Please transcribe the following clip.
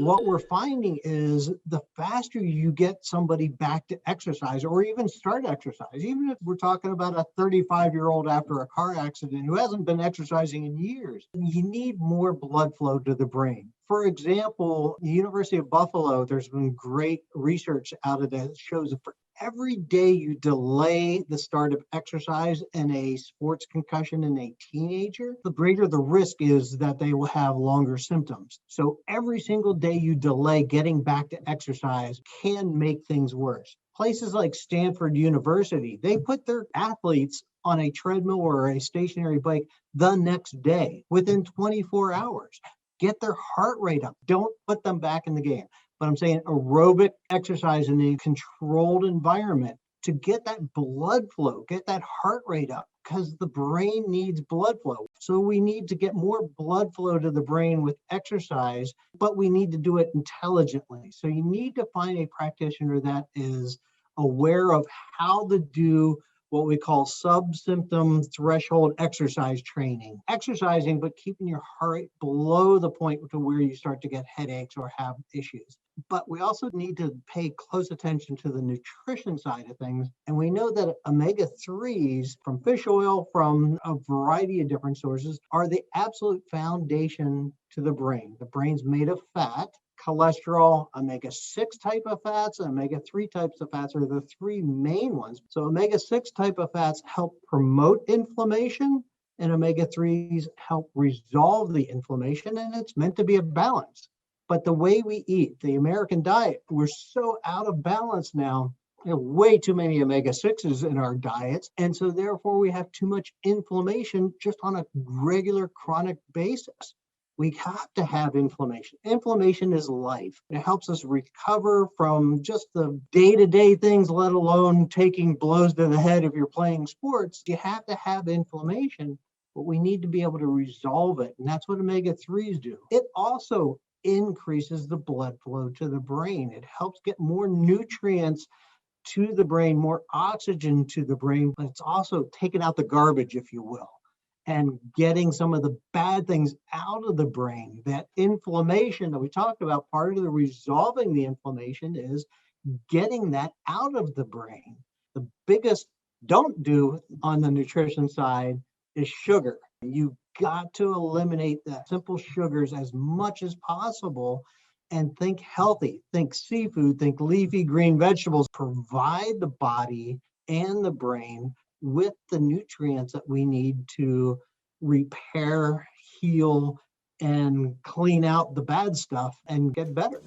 what we're finding is the faster you get somebody back to exercise or even start exercise, even if we're talking about a 35-year-old after a car accident who hasn't been exercising in years, you need more blood flow to the brain. For example, the University of Buffalo, there's been great research out of that shows that for every day you delay the start of exercise in a sports concussion in a teenager, the greater the risk is that they will have longer symptoms. So every single day you delay getting back to exercise can make things worse. Places like Stanford University, they put their athletes on a treadmill or a stationary bike the next day within 24 hours. Get their heart rate up. Don't put them back in the game. But I'm saying aerobic exercise in a controlled environment to get that blood flow, get that heart rate up, because the brain needs blood flow. So we need to get more blood flow to the brain with exercise, but we need to do it intelligently. So you need to find a practitioner that is aware of how to do what we call sub-symptom threshold exercise training. Exercising, but keeping your heart rate below the point to where you start to get headaches or have issues. But we also need to pay close attention to the nutrition side of things. And we know that omega-3s from fish oil, from a variety of different sources, are the absolute foundation to the brain. The brain's made of fat, cholesterol, omega-6 type of fats, and omega-3 types of fats are the three main ones. So omega-6 type of fats help promote inflammation, and omega-3s help resolve the inflammation, and it's meant to be a balance. But the way we eat, the American diet, we're so out of balance now. There are way too many omega-6s in our diets, and so therefore we have too much inflammation just on a regular chronic basis. We have to have inflammation. Inflammation is life. It helps us recover from just the day-to-day things, let alone taking blows to the head if you're playing sports. You have to have inflammation, but we need to be able to resolve it. And that's what omega-3s do. It also increases the blood flow to the brain. It helps get more nutrients to the brain, more oxygen to the brain, but it's also taking out the garbage, if you will, and getting some of the bad things out of the brain. That inflammation that we talked about, part of the resolving the inflammation is getting that out of the brain. The biggest don't do on the nutrition side is sugar. You got to eliminate the simple sugars as much as possible and think healthy, think seafood, think leafy green vegetables. Provide the body and the brain with the nutrients that we need to repair, heal, and clean out the bad stuff and get better.